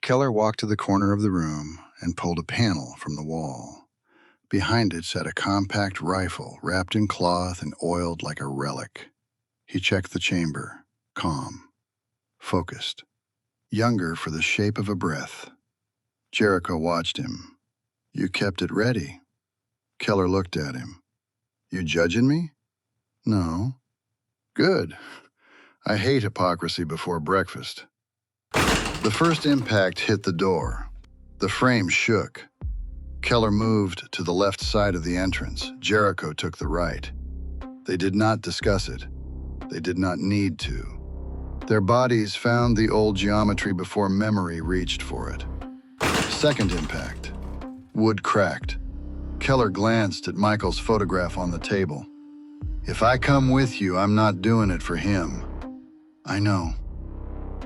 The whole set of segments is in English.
Keller walked to the corner of the room and pulled a panel from the wall. Behind it sat a compact rifle wrapped in cloth and oiled like a relic. He checked the chamber, calm, focused, younger for the shape of a breath. Jericho watched him. "You kept it ready." Keller looked at him. "You judging me?" "No." "Good. I hate hypocrisy before breakfast." The first impact hit the door. The frame shook. Keller moved to the left side of the entrance. Jericho took the right. They did not discuss it. They did not need to. Their bodies found the old geometry before memory reached for it. Second impact. Wood cracked. Keller glanced at Michael's photograph on the table. "If I come with you, I'm not doing it for him." "I know.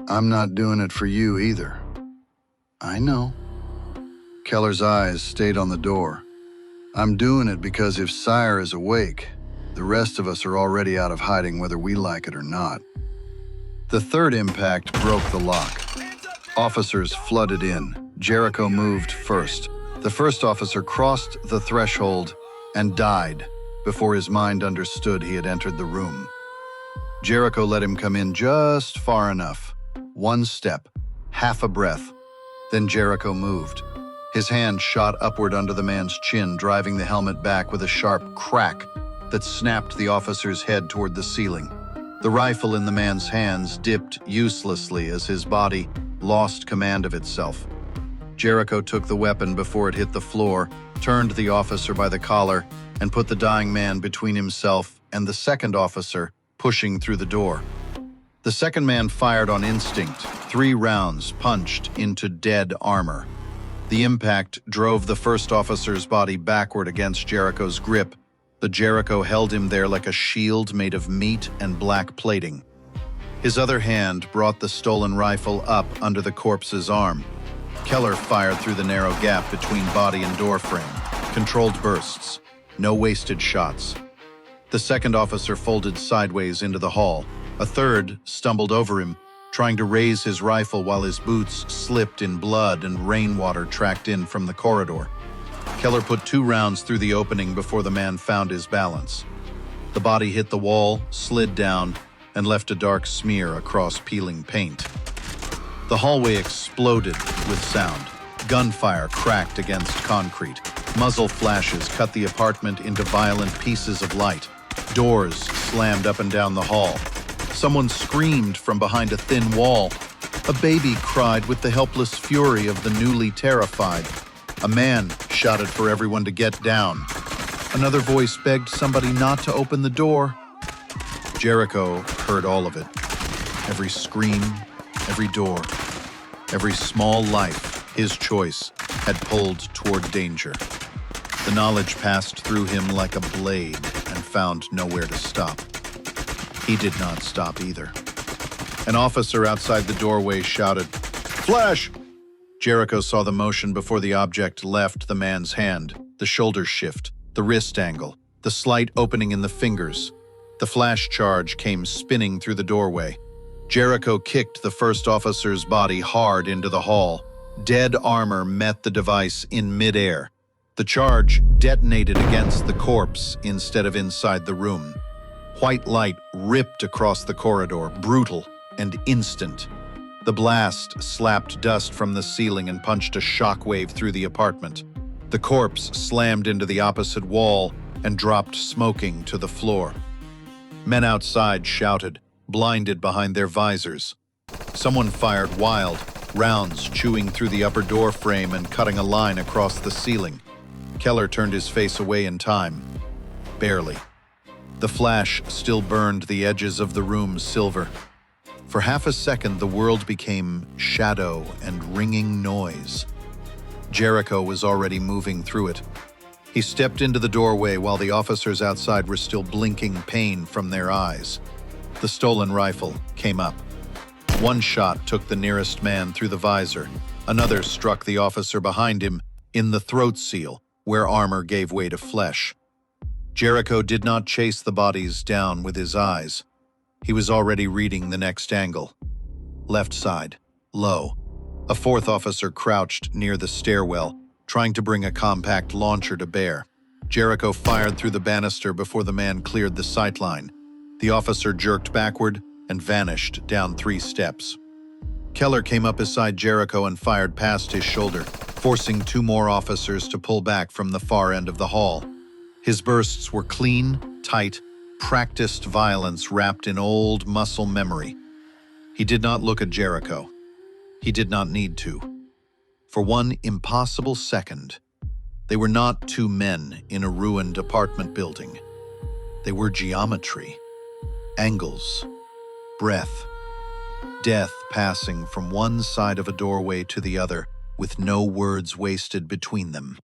I'm not doing it for you either." "I know." Keller's eyes stayed on the door. "I'm doing it because if Sire is awake, the rest of us are already out of hiding whether we like it or not." The third impact broke the lock. Officers flooded in. Jericho moved first. The first officer crossed the threshold and died before his mind understood he had entered the room. Jericho let him come in just far enough. One step, half a breath. Then Jericho moved. His hand shot upward under the man's chin, driving the helmet back with a sharp crack that snapped the officer's head toward the ceiling. The rifle in the man's hands dipped uselessly as his body lost command of itself. Jericho took the weapon before it hit the floor, turned the officer by the collar, and put the dying man between himself and the second officer pushing through the door. The second man fired on instinct. 3 rounds punched into dead armor. The impact drove the first officer's body backward against Jericho's grip. The Jericho held him there like a shield made of meat and black plating. His other hand brought the stolen rifle up under the corpse's arm. Keller fired through the narrow gap between body and door frame. Controlled bursts. No wasted shots. The second officer folded sideways into the hall. A third stumbled over him, trying to raise his rifle while his boots slipped in blood and rainwater tracked in from the corridor. Keller put 2 rounds through the opening before the man found his balance. The body hit the wall, slid down, and left a dark smear across peeling paint. The hallway exploded with sound. Gunfire cracked against concrete. Muzzle flashes cut the apartment into violent pieces of light. Doors slammed up and down the hall. Someone screamed from behind a thin wall. A baby cried with the helpless fury of the newly terrified. A man shouted for everyone to get down. Another voice begged somebody not to open the door. Jericho heard all of it. Every scream, every door, every small life his choice had pulled toward danger. The knowledge passed through him like a blade and found nowhere to stop. He did not stop either. An officer outside the doorway shouted, "Flash!" Jericho saw the motion before the object left the man's hand, the shoulder shift, the wrist angle, the slight opening in the fingers. The flash charge came spinning through the doorway. Jericho kicked the first officer's body hard into the hall. Dead armor met the device in midair. The charge detonated against the corpse instead of inside the room. White light ripped across the corridor, brutal and instant. The blast slapped dust from the ceiling and punched a shockwave through the apartment. The corpse slammed into the opposite wall and dropped smoking to the floor. Men outside shouted, blinded behind their visors. Someone fired wild, rounds chewing through the upper door frame and cutting a line across the ceiling. Keller turned his face away in time. Barely. The flash still burned the edges of the room silver. For half a second, the world became shadow and ringing noise. Jericho was already moving through it. He stepped into the doorway while the officers outside were still blinking pain from their eyes. The stolen rifle came up. One shot took the nearest man through the visor. Another struck the officer behind him in the throat seal, where armor gave way to flesh. Jericho did not chase the bodies down with his eyes. He was already reading the next angle. Left side, low. A fourth officer crouched near the stairwell, trying to bring a compact launcher to bear. Jericho fired through the banister before the man cleared the sightline. The officer jerked backward and vanished down 3 steps. Keller came up beside Jericho and fired past his shoulder, forcing 2 more officers to pull back from the far end of the hall. His bursts were clean, tight, practiced violence wrapped in old muscle memory. He did not look at Jericho. He did not need to. For one impossible second, they were not 2 men in a ruined apartment building. They were geometry, angles, breath, death passing from one side of a doorway to the other with no words wasted between them.